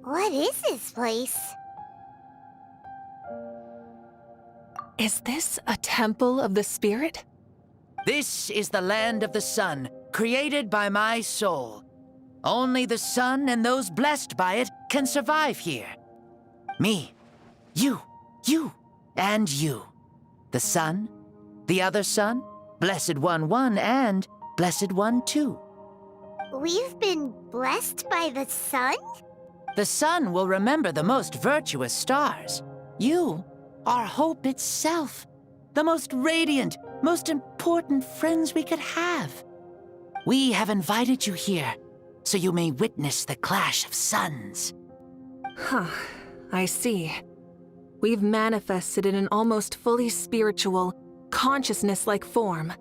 What is this place? Is this a temple of the spirit? This is the land of the sun, created by my soul. Only the sun and those blessed by it can survive here. Me, you, and you. The sun, the other sun, Blessed One 1, and Blessed One 2. We've been blessed by the sun? The sun will remember the most virtuous stars. You are hope itself, the most radiant, most important friends we could have. We have invited you here, so you may witness the clash of suns. Huh, I see. We've manifested in an almost fully spiritual, consciousness-like form,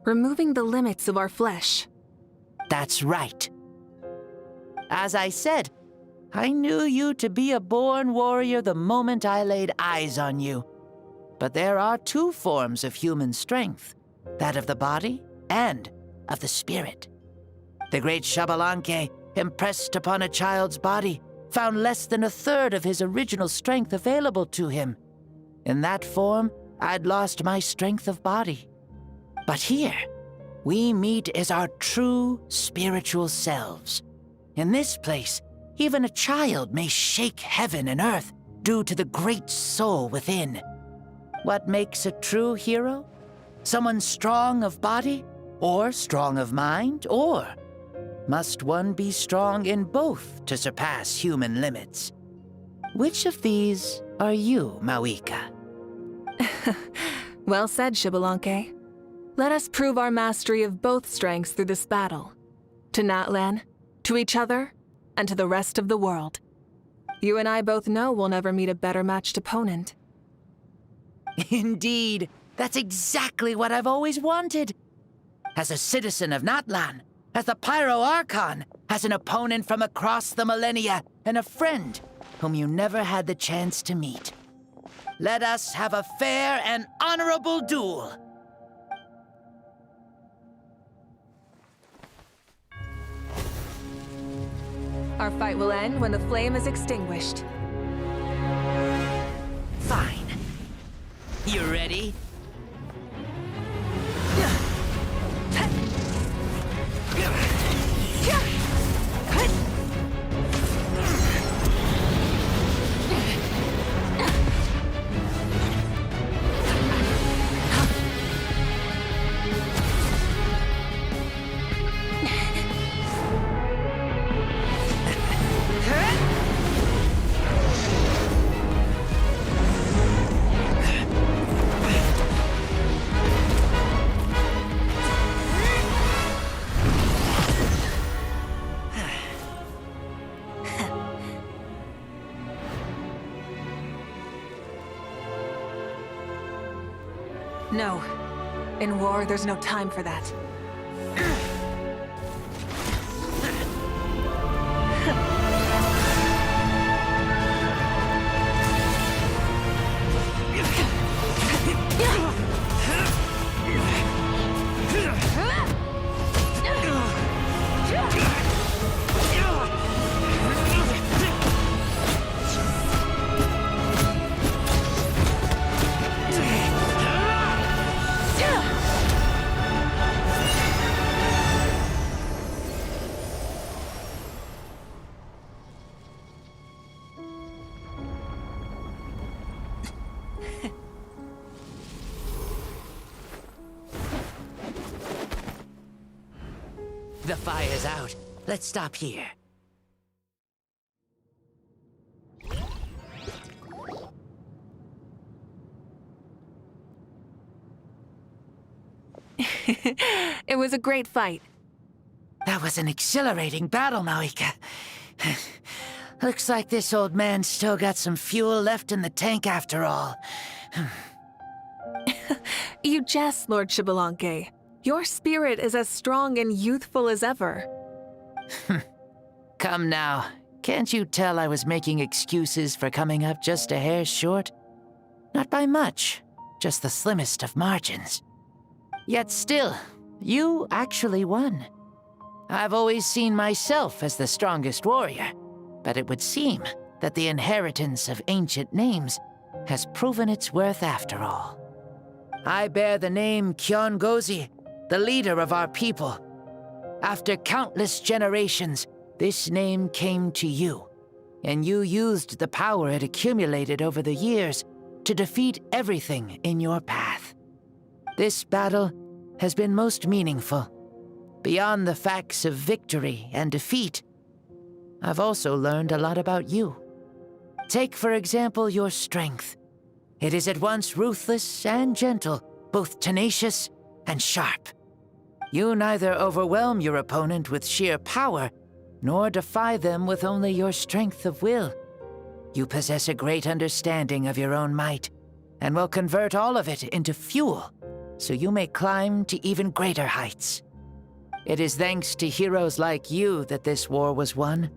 removing the limits of our flesh. That's right. As I said, I knew you to be a born warrior the moment I laid eyes on you. But there are two forms of human strength, that of the body and of the spirit. The great Xbalanque, impressed upon a child's body, found less than a third of his original strength available to him. In that form, I'd lost my strength of body. But here, we meet as our true spiritual selves. In this place, even a child may shake heaven and earth due to the great soul within. What makes a true hero? Someone strong of body, or strong of mind, or must one be strong in both to surpass human limits. Which of these are you, Mavuika? Well said, Xbalanque. Let us prove our mastery of both strengths through this battle. To Natlan, to each other, and to the rest of the world. You and I both know we'll never meet a better matched opponent. Indeed, that's exactly what I've always wanted. As a citizen of Natlan, as the Pyro Archon, as an opponent from across the millennia, and a friend whom you never had the chance to meet. Let us have a fair and honorable duel. Our fight will end when the flame is extinguished. Fine. You ready? No. In war, there's no time for that. The fire's out. Let's stop here. It was a great fight. That was an exhilarating battle, Mavuika. Looks like this old man's still got some fuel left in the tank after all. You jest, Lord Xbalanque. Your spirit is as strong and youthful as ever. Come now. Can't you tell I was making excuses for coming up just a hair short? Not by much, just the slimmest of margins. Yet still, you actually won. I've always seen myself as the strongest warrior, but it would seem that the inheritance of ancient names has proven its worth after all. I bear the name Kiongozi, the leader of our people. After countless generations, this name came to you, and you used the power it accumulated over the years to defeat everything in your path. This battle has been most meaningful. Beyond the facts of victory and defeat, I've also learned a lot about you. Take, for example, your strength. It is at once ruthless and gentle, both tenacious and sharp. You neither overwhelm your opponent with sheer power, nor defy them with only your strength of will. You possess a great understanding of your own might, and will convert all of it into fuel, so you may climb to even greater heights. It is thanks to heroes like you that this war was won.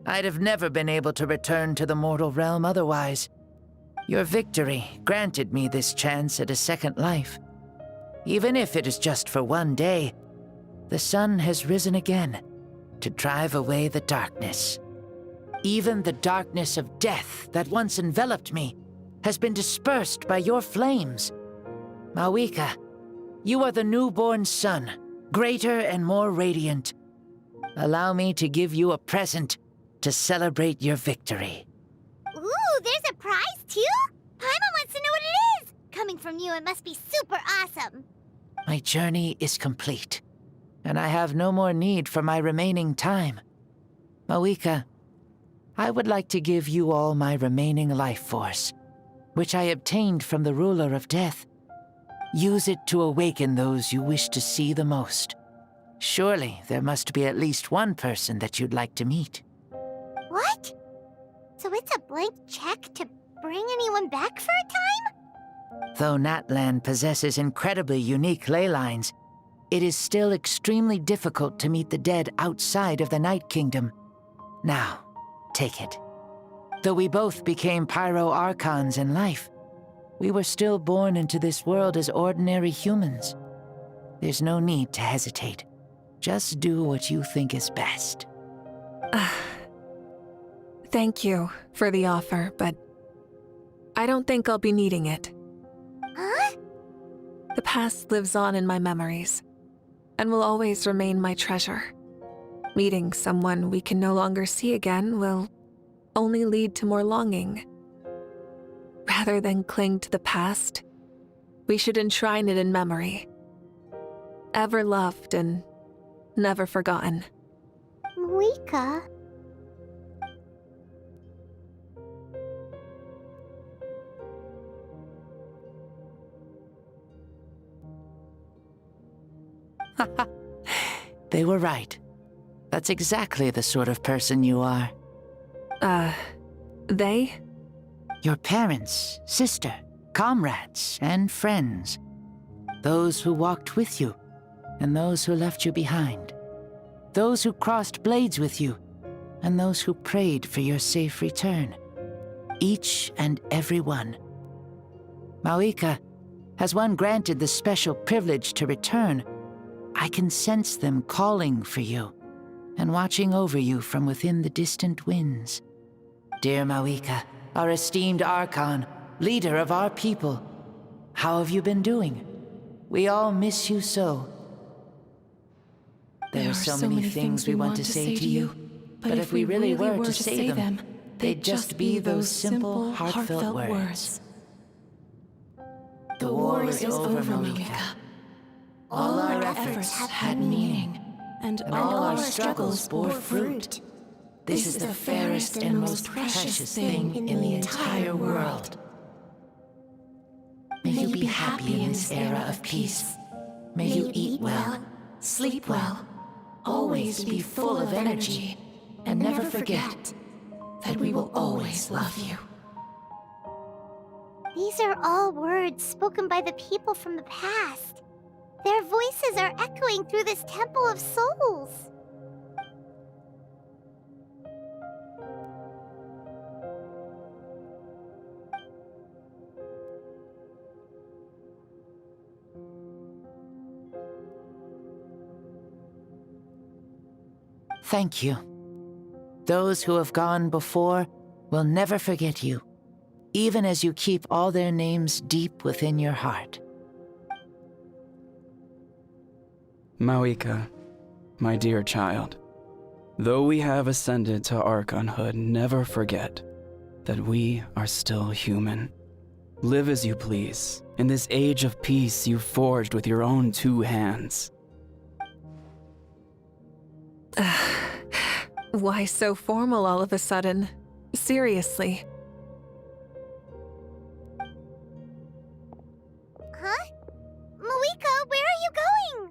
I'd have never been able to return to the mortal realm otherwise. Your victory granted me this chance at a second life. Even if it is just for one day, the sun has risen again to drive away the darkness. Even the darkness of death that once enveloped me has been dispersed by your flames. Mavuika, you are the newborn sun, greater and more radiant. Allow me to give you a present to celebrate your victory. Ooh, there's a prize too? Paimon wants to know what it is! Coming from you, it must be super awesome. My journey is complete. and I have no more need for my remaining time. Mavuika, I would like to give you all my remaining life force, which I obtained from the ruler of death. Use it to awaken those you wish to see the most. Surely there must be at least one person that you'd like to meet. What? So it's a blank check to bring anyone back for a time? Though Natlan possesses incredibly unique ley lines, it is still extremely difficult to meet the dead outside of the Night Kingdom. Now, take it. Though we both became Pyro Archons in life, we were still born into this world as ordinary humans. There's no need to hesitate. Just do what you think is best. Thank you for the offer, but I don't think I'll be needing it. Huh? The past lives on in my memories, and will always remain my treasure. Meeting someone we can no longer see again will only lead to more longing. Rather than cling to the past, we should enshrine it in memory. Ever loved and never forgotten. Mavuika? They were right. That's exactly the sort of person you are. They? Your parents, sister, comrades, and friends. Those who walked with you, and those who left you behind. Those who crossed blades with you, and those who prayed for your safe return. Each and every one. Mavuika, as one granted the special privilege to return, I can sense them calling for you, and watching over you from within the distant winds. Dear Mavuika, our esteemed Archon, leader of our people, how have you been doing? We all miss you so. There are so many things we want to say to you, but if we really were to say them, they'd just be those simple, heartfelt words. The war is over, Mavuika. All our efforts had meaning, and all our struggles bore fruit. This is the fairest and most precious thing in the entire world. May you be happy in this era of peace. May you eat well, sleep well, always be full of energy, and never forget that we will always love you. These are all words spoken by the people from the past. Their voices are echoing through this Temple of Souls. Thank you. Those who have gone before will never forget you, even as you keep all their names deep within your heart. Mavuika, my dear child, though we have ascended to Archonhood, never forget that we are still human. Live as you please, in this age of peace you forged with your own 2 hands. Why so formal all of a sudden? Seriously. Huh? Mavuika, where are you going?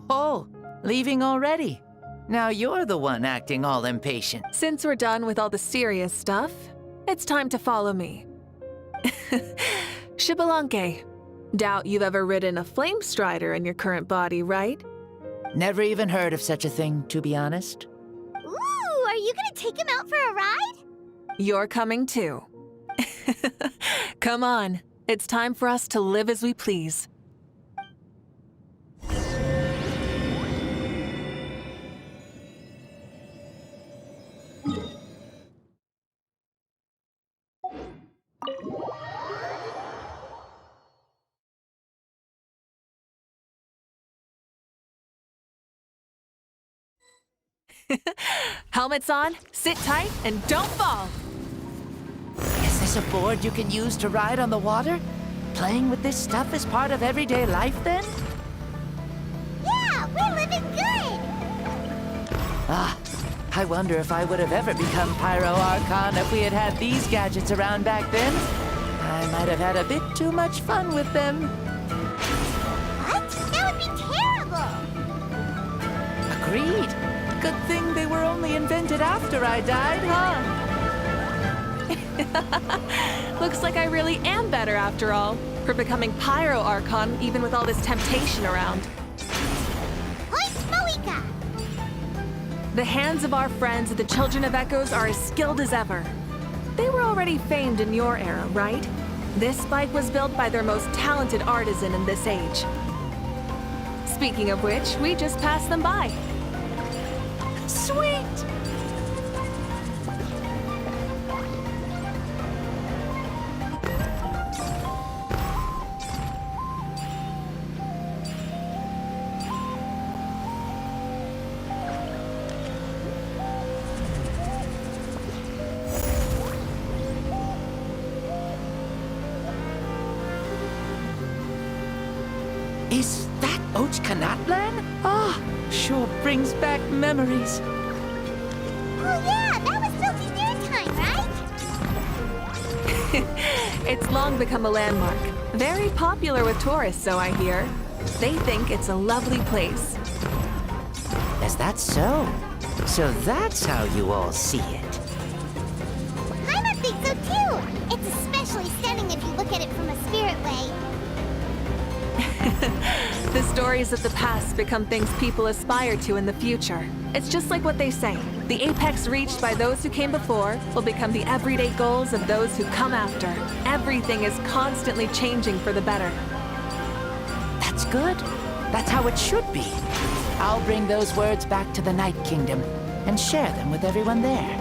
Oh, leaving already? Now you're the one acting all impatient. Since we're done with all the serious stuff, it's time to follow me. Xbalanque. Doubt you've ever ridden a flame strider in your current body, right? Never even heard of such a thing, to be honest. Ooh, are you gonna take him out for a ride? You're coming too. Come on, it's time for us to live as we please. Helmets on, sit tight, and don't fall! Is this a board you can use to ride on the water? Playing with this stuff is part of everyday life, then? Yeah, we're living Ah, I wonder if I would have ever become Pyro Archon if we had had these gadgets around back then. I might have had a bit too much fun with them. What? That would be terrible! Agreed. Good thing they were only invented after I died, huh? Looks like I really am better after all, for becoming Pyro Archon even with all this temptation around. Point Mavuika! The hands of our friends, the Children of Echoes, are as skilled as ever. They were already famed in your era, right? This spike was built by their most talented artisan in this age. Speaking of which, we just passed them by. Sweet! Is that Ochkanatlan? Ah, sure brings back memories. Oh yeah, that was built in your time, right? It's long become a landmark. Very popular with tourists, so I hear. They think it's a lovely place. Is that so? So that's how you all see it. I think so too! It's especially stunning if you look at it from a spirit way. The stories of the past become things people aspire to in the future. It's just like what they say. The apex reached by those who came before will become the everyday goals of those who come after. Everything is constantly changing for the better. That's good. That's how it should be. I'll bring those words back to the Night Kingdom and share them with everyone there.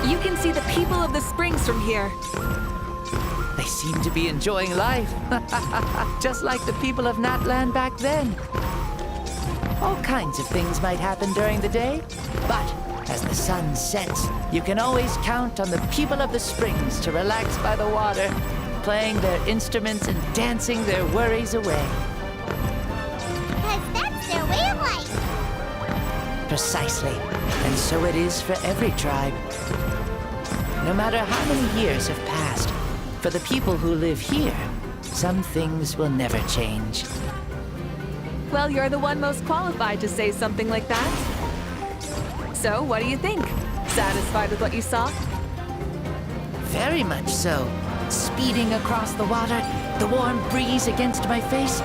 You can see the people of the springs from here. They seem to be enjoying life. Just like the people of Natland back then. All kinds of things might happen during the day, but as the sun sets, you can always count on the people of the springs to relax by the water, playing their instruments and dancing their worries away. Because that's their way of life. Precisely. And so it is for every tribe. No matter how many years have passed, for the people who live here, some things will never change. Well, you're the one most qualified to say something like that. So, what do you think? Satisfied with what you saw? Very much so. Speeding across the water, the warm breeze against my face,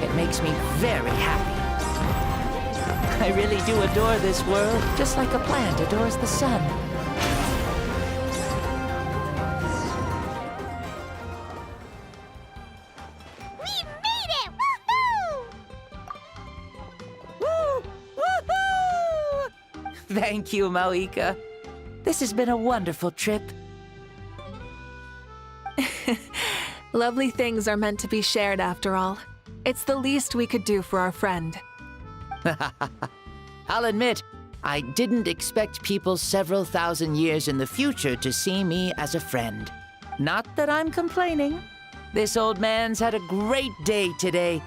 it makes me very happy. I really do adore this world, just like a plant adores the sun. We made it! Woohoo! Woo! Woohoo! Thank you, Mavuika. This has been a wonderful trip. Lovely things are meant to be shared after all. It's the least we could do for our friend. I'll admit, I didn't expect people several thousand years in the future to see me as a friend. Not that I'm complaining. This old man's had a great day today.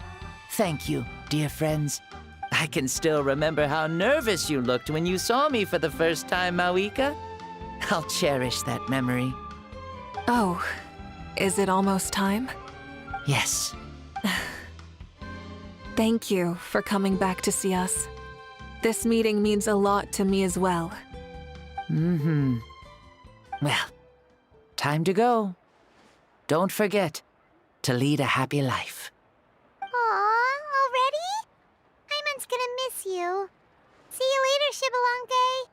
Thank you, dear friends. I can still remember how nervous you looked when you saw me for the first time, Mavuika. I'll cherish that memory. Oh, is it almost time? Yes. Thank you for coming back to see us. This meeting means a lot to me as well. Mm-hmm. Well, time to go. Don't forget to lead a happy life. Aw, already? Paimon's gonna miss you. See you later, Shibalonke.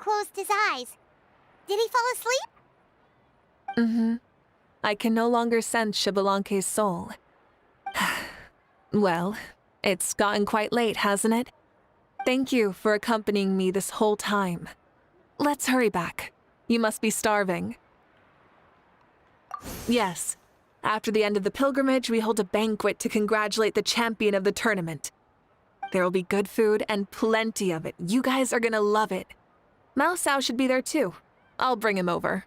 closed his eyes. Did he fall asleep? Mm-hmm. I can no longer sense Shibalanke's soul. Well, it's gotten quite late, hasn't it? Thank you for accompanying me this whole time. Let's hurry back. You must be starving. Yes. After the end of the pilgrimage, we hold a banquet to congratulate the champion of the tournament. There will be good food and plenty of it. You guys are gonna love it. Mao Sao should be there too. I'll bring him over.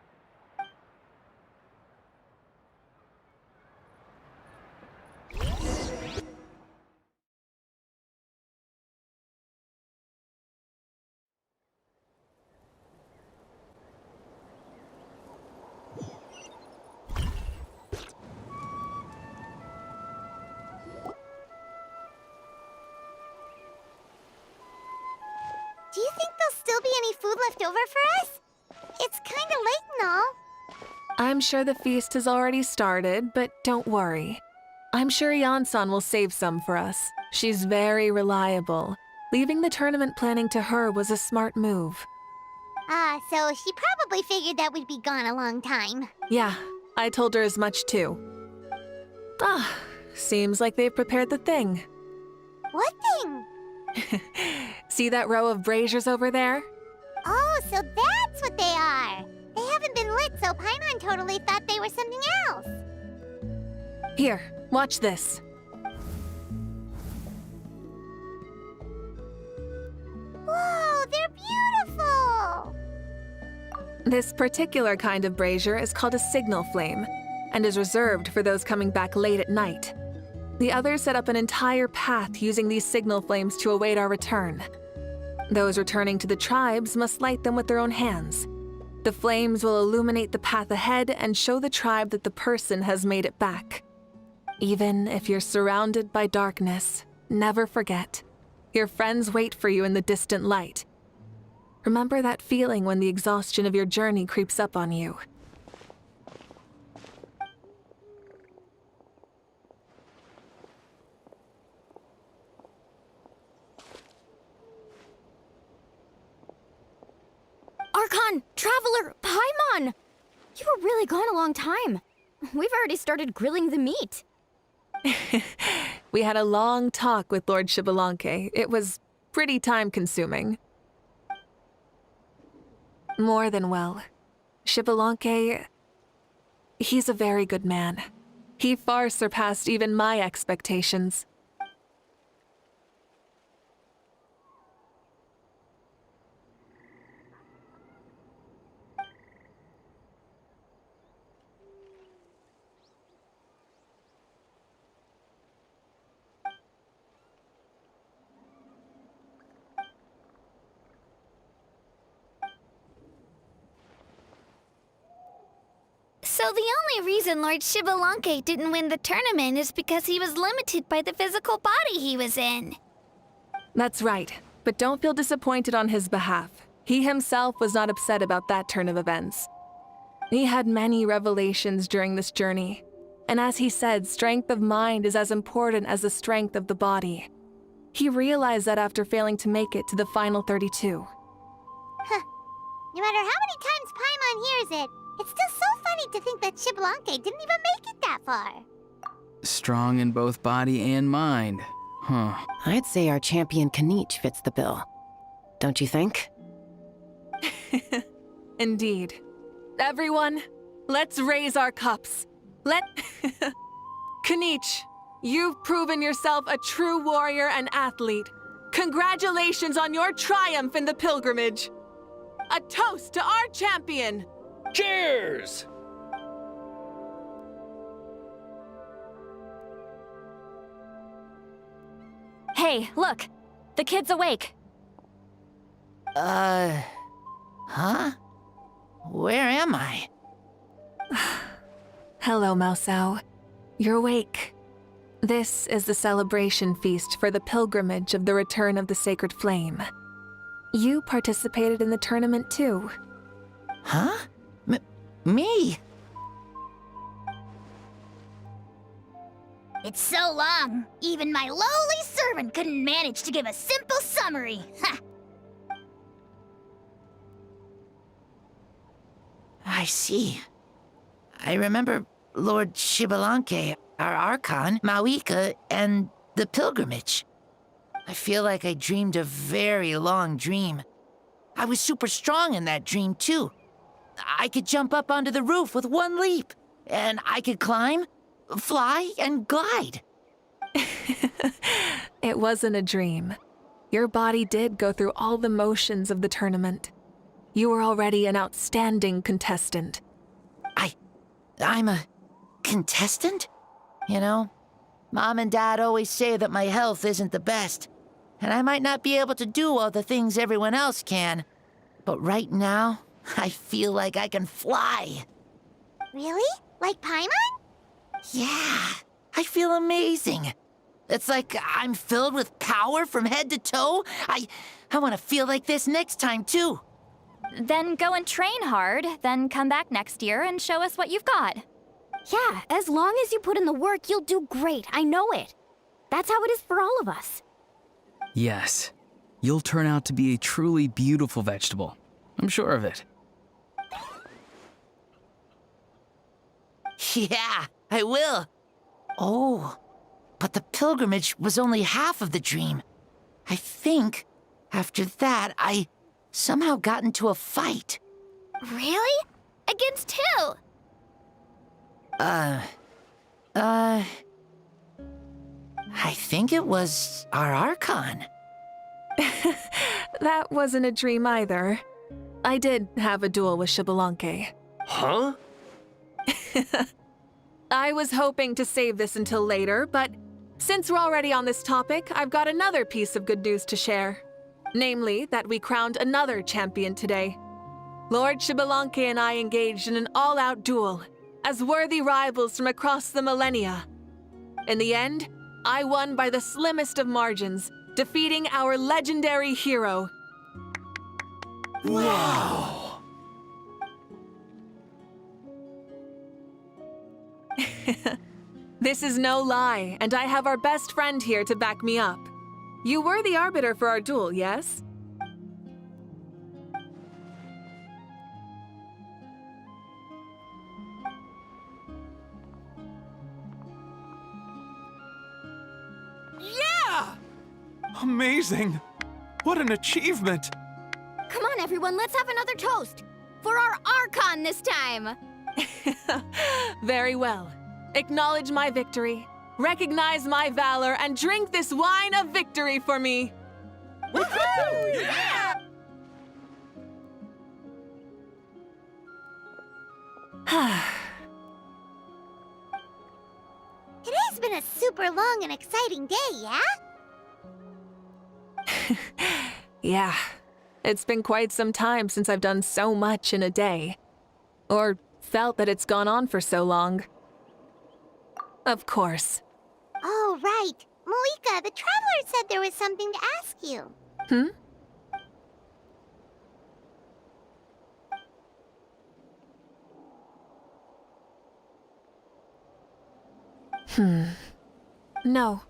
Do you think there'll still be any food left over for us? It's kinda late and all. I'm sure the feast has already started, but don't worry. I'm sure Yansan will save some for us. She's very reliable. Leaving the tournament planning to her was a smart move. So she probably figured that we'd be gone a long time. Yeah, I told her as much too. Seems like they've prepared the thing. What thing? See that row of braziers over there? Oh, so that's what they are. They haven't been lit, so Paimon totally thought they were something else. Here, watch this. Whoa, they're beautiful! This particular kind of brazier is called a signal flame, and is reserved for those coming back late at night. The others set up an entire path using these signal flames to await our return. Those returning to the tribes must light them with their own hands. The flames will illuminate the path ahead and show the tribe that the person has made it back. Even if you're surrounded by darkness, never forget. Your friends wait for you in the distant light. Remember that feeling when the exhaustion of your journey creeps up on you. Archon! Traveler! Paimon! You were really gone a long time. We've already started grilling the meat. We had a long talk with Lord Shibalanke. It was pretty time-consuming. More than well. Shibalanke, he's a very good man. He far surpassed even my expectations. So the only reason Lord Shibalanke didn't win the tournament is because he was limited by the physical body he was in. That's right, but don't feel disappointed on his behalf. He himself was not upset about that turn of events. He had many revelations during this journey, and as he said, strength of mind is as important as the strength of the body. He realized that after failing to make it to the final 32. No matter how many times Paimon hears it, it's still so funny to think that Shibalanke didn't even make it that far. Strong in both body and mind. Huh. I'd say our champion Kanich fits the bill. Don't you think? Indeed. Everyone, let's raise our cups. Kanich, you've proven yourself a true warrior and athlete. Congratulations on your triumph in the pilgrimage. A toast to our champion! Cheers! Hey, look! The kid's awake. Huh? Where am I? Hello, Mao Sao. You're awake. This is the celebration feast for the pilgrimage of the return of the sacred flame. You participated in the tournament too. Huh? Me? It's so long, even my lowly servant couldn't manage to give a simple summary. Ha! I see. I remember Lord Shibalanke, our Archon, Mavuika, and the pilgrimage. I feel like I dreamed a very long dream. I was super strong in that dream, too. I could jump up onto the roof with one leap, and I could climb, fly, and glide. It wasn't a dream. Your body did go through all the motions of the tournament. You were already an outstanding contestant. I'm a contestant? You know, Mom and Dad always say that my health isn't the best, and I might not be able to do all the things everyone else can. But right now, I feel like I can fly. Really? Like Paimon? Yeah, I feel amazing. It's like I'm filled with power from head to toe. I want to feel like this next time, too. Then go and train hard, then come back next year and show us what you've got. Yeah, as long as you put in the work, you'll do great. I know it. That's how it is for all of us. Yes. You'll turn out to be a truly beautiful vegetable. I'm sure of it. Yeah, I will. Oh, but the pilgrimage was only half of the dream. I think after that, I somehow got into a fight. Really? Against who? I think it was our Archon. That wasn't a dream either. I did have a duel with Shibalanke. Huh? I was hoping to save this until later, but since we're already on this topic, I've got another piece of good news to share. Namely, that we crowned another champion today. Lord Shibalanke and I engaged in an all-out duel, as worthy rivals from across the millennia. In the end, I won by the slimmest of margins, defeating our legendary hero. Wow! This is no lie, and I have our best friend here to back me up. You were the arbiter for our duel, yes? Yeah! Amazing! What an achievement! Come on, everyone, let's have another toast. For our Archon this time. Very well. Acknowledge my victory, recognize my valor, and drink this wine of victory for me. Woohoo! Yeah! Today's been a super long and exciting day, yeah? Yeah, it's been quite some time since I've done so much in a day. Or felt that it's gone on for so long. Of course. Oh, right. Mavuika, the Traveler said there was something to ask you. No.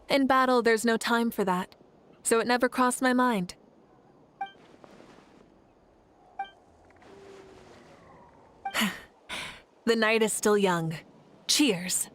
In battle, there's no time for that, so it never crossed my mind. The night is still young. Cheers.